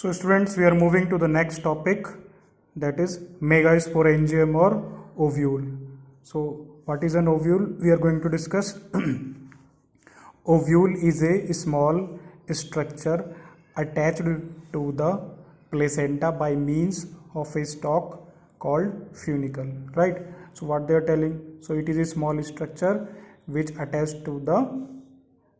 So students, we are moving to the next topic, that is megasporangium or ovule. So what is an ovule? We are going to discuss. Ovule is a small structure attached to the placenta by means of a stalk called funicle, right? So what they are telling, so it is a small structure which attached to the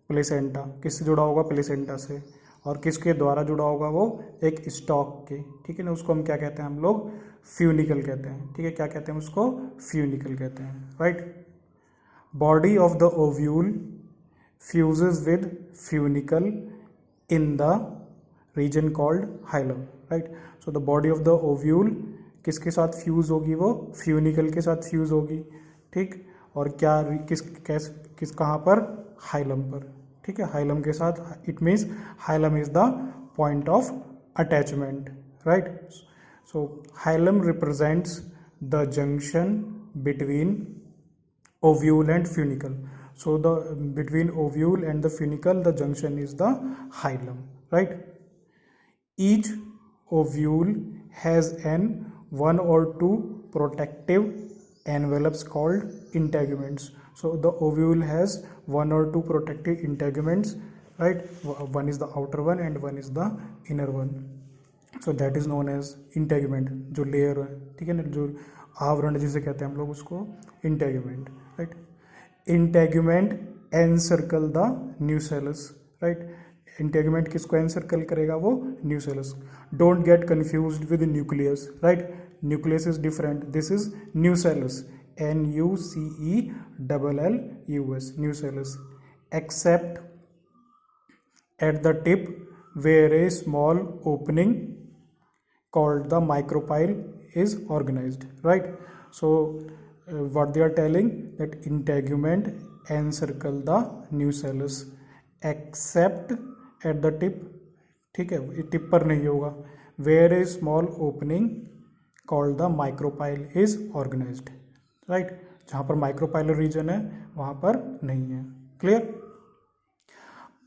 placenta. किससे जुड़ा होगा? Placenta से. और किसके द्वारा जुड़ा होगा? वो एक स्टॉक के. ठीक है ना, उसको हम क्या कहते हैं? हम लोग फ्यूनिकल कहते हैं. ठीक है, क्या कहते हैं उसको? फ्यूनिकल कहते हैं, right. Body of the ovule fuses with funicle in the reason called hilum, right. So the body of the ovule किसके साथ फ्यूज होगी? वो फ्यूनिकल के साथ फ्यूज होगी. ठीक, और क्या किस कहाँ पर? हाइलम पर. ठीक है, हाइलम के साथ. It means hilum is the point of attachment, right. So hilum represents the junction between ovule and funicle. So the between ovule and the funicle, the junction is the hilum, right. Each ovule has an one or two protective envelopes called integuments. So the ovule has one or two protective integuments, right. One is the outer one and one is the inner one. So that is known as integument. जो layer है, ठीक है ना, जो आवरण जिसे कहते हैं हम लोग, उसको integument, right. Integument encircle the nucellus, right. Integument किसको encircle करेगा? वो nucellus. Don't get confused with nucleus, right. Nucleus is different. This is nucellus. Nucellus, nucellus. Except at the tip where a small opening called the micropyle is organized, right. So what they are telling, that integument encircle the nucellus except at the tip. ठीक है, tip पर नहीं होगा. where a small opening called the micropyle is organized, right. जहाँ पर micropylar region है वहाँ पर नहीं है. clear.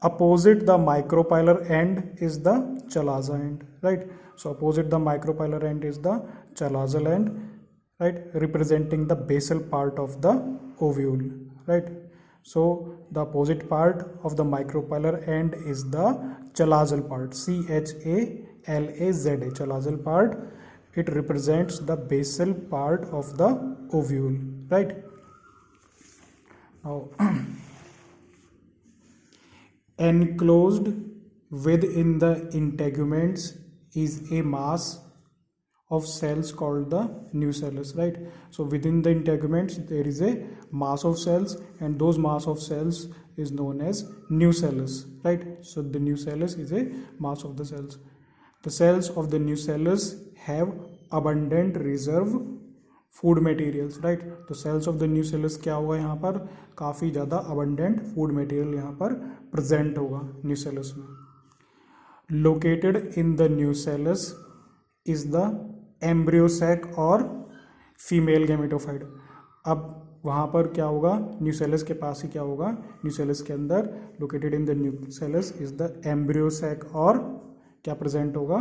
Opposite the micropylar end is the chalaza end, right. So opposite the micropylar end is the chalazal end, right, representing the basal part of the ovule, right. So the opposite part of the micropylar end is the chalazal part, CHALAZA, chalazal part. It represents the basal part of the ovule, right. Now enclosed within the integuments is a mass of cells called the nucellus, right. So within the integuments there is a mass of cells, and those mass of cells is known as nucellus, right. So the nucellus is a mass of the cells. The cells of the nucellus have abundant reserve food materials, right. तो cells of the nucellus क्या होगा? यहाँ पर काफ़ी ज़्यादा abundant food material यहाँ पर present होगा nucellus में. Located in the nucellus is the embryo sac और फीमेल गैमेटोफाइट. अब वहाँ पर क्या होगा? न्यूसेलस के पास ही क्या होगा? न्यूसेलस के अंदर located in the nucellus is the embryo sac और क्या प्रेजेंट होगा?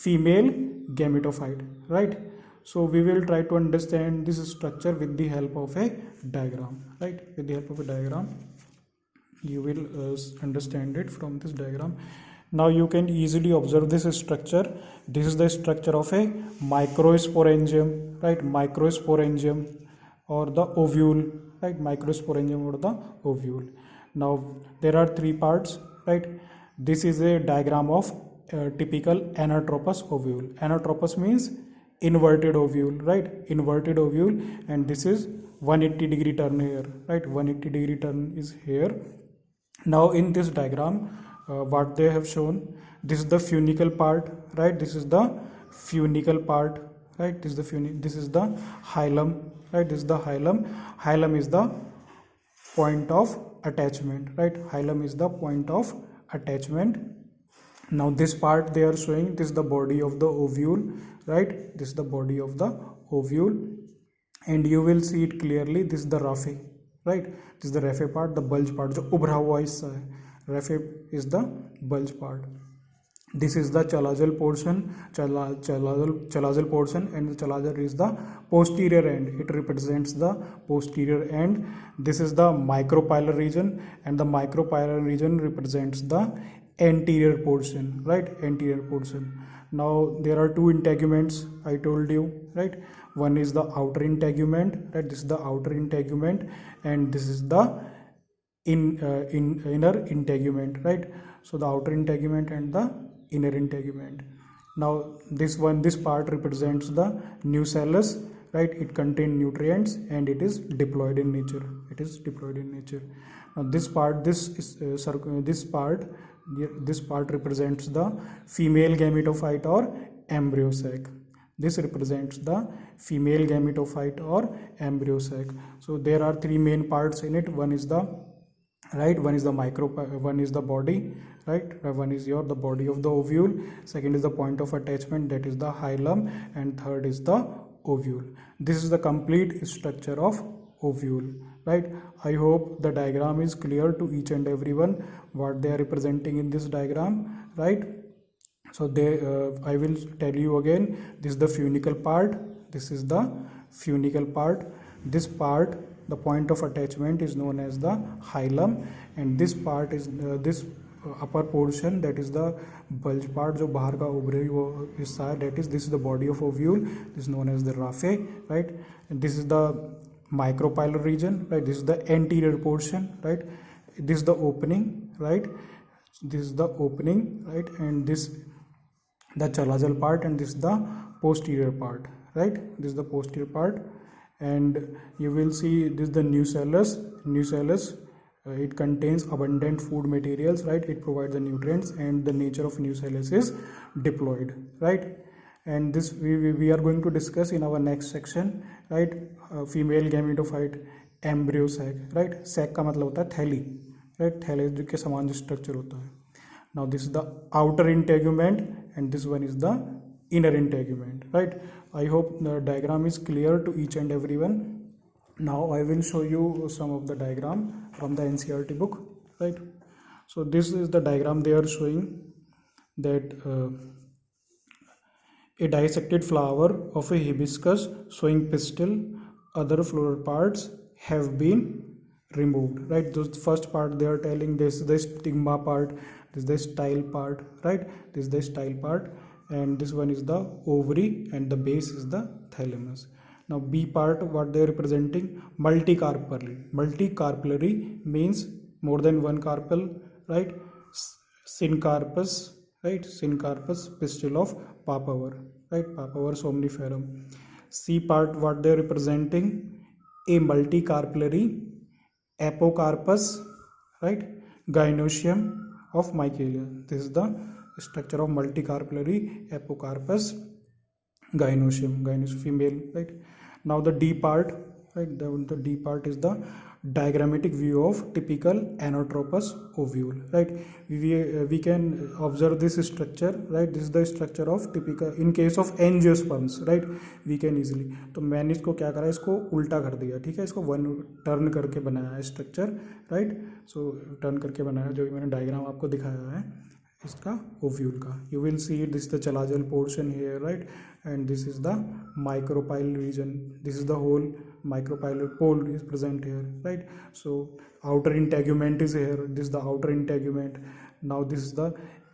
Female gametophyte, right. So we will try to understand this structure with the help of a diagram, right. With the help of a diagram you will understand it from this diagram. Now you can easily observe this structure. This is the structure of a microsporangium, right. Microsporangium or the ovule, right. Microsporangium or the ovule. Now there are three parts, right. This is a diagram of typical anatropous ovule. Anatropous means inverted ovule, right. Inverted ovule, and this is 180-degree turn here, right. 180-degree turn is here. Now in this diagram, what they have shown, this is the funicle part, right. This is the funicle part, right. This is the hilum, right. This is the hilum. Hilum is the point of attachment, right. Hilum is the point of attachment. Now this part they are showing, this is the body of the ovule, right. This is the body of the ovule, and you will see it clearly. This is the raphe, right. This is the raphe part, the bulge part, जो उभरा हुआ हिस्सा है. Raphe is the bulge part. This is the chalazal portion, chalazal portion, and the chalazal is the posterior end. It represents the posterior end. This is the micropylar region, and the micropylar region represents the anterior portion, right? Anterior portion. Now there are two integuments I told you, right? One is the outer integument, right? This is the outer integument, and this is the inner integument, right? So the outer integument and the inner integument. Now this part represents the nucellus, right? It contains nutrients and it is diploid in nature. It is diploid in nature. Now this part represents the female gametophyte or embryo sac. This represents the female gametophyte or embryo sac. So there are three main parts in it. One is the one is the body, right? One is the body of the ovule. Second is the point of attachment, that is the hilum, and third is the ovule. This is the complete structure of ovule, right? I hope the diagram is clear to each and everyone what they are representing in this diagram, right? So I will tell you again. This is the funicle part. This is the funicle part. This part, the point of attachment, is known as the hilum, and this part is this upper portion, that is the bulge part, जो बाहर का उभरे वो हिस्सा है, this is the body of ovule. This is known as the raphe, right? And this is the micropylar region, right? This is the anterior portion, right? This is the opening, right? This is the opening, right? And this the chalazal part, and this is the posterior part, right? This is the posterior part. And you will see this is the nucellus. It contains abundant food materials, right? It provides the nutrients, and the nature of nucellus is diploid, right? And this we are going to discuss in our next section, right? Female gametophyte, embryo sac, right? Sac का मतलब होता है थैली, right? थैली के समान जो structure होता है. Now this is the outer integument, and this one is the inner integument, right? I hope the diagram is clear to each and everyone. Now I will show you some of the diagram from the NCERT book, right? So this is the diagram they are showing, that a dissected flower of a hibiscus showing pistil, other floral parts have been removed, right? The first part they are telling, this is the stigma part, this is the style part, right? This is the style part, and this one is the ovary, and the base is the thalamus. Now B part, what they are representing, multicarpellary. Multicarpellary means more than one carpel, right? Syncarpus, right? Syncarpus, pistil of papaver, right? Papaver somniferum. C part, what they are representing, a multicarpellary apocarpus, right? Gynoecium of Michaelia. This is the structure of multicarpellary apocarpus gynoecium female, right? Now the D part, right? The D part is the diagrammatic view of typical anatropous ovule, right? We can observe this structure, right? This is the structure of typical in case of angiosperms, right? We can easily, तो मैंने इसको क्या करा, इसको उल्टा कर दिया, ठीक है? इसको वन टर्न करके बनाया है स्ट्रक्चर, राइट? सो टर्न करके बनाया, जो मैंने डायग्राम आपको दिखाया है इसका ओव्यूल का. You will see this is the chalazal portion here, right? And this is the micropyle region. This is the whole micropylar pole is present here, right? So outer integument is here. This is the outer integument. Now this is the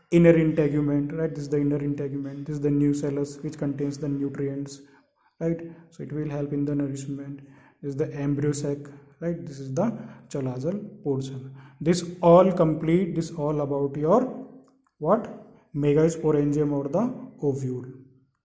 inner integument, right? This is the inner integument. This is the nucellus, which contains the nutrients, right? So it will help in the nourishment. This is the embryo sac, right? This is the chalazal portion. This all complete. This all about your what? Megasporangium or the ovule.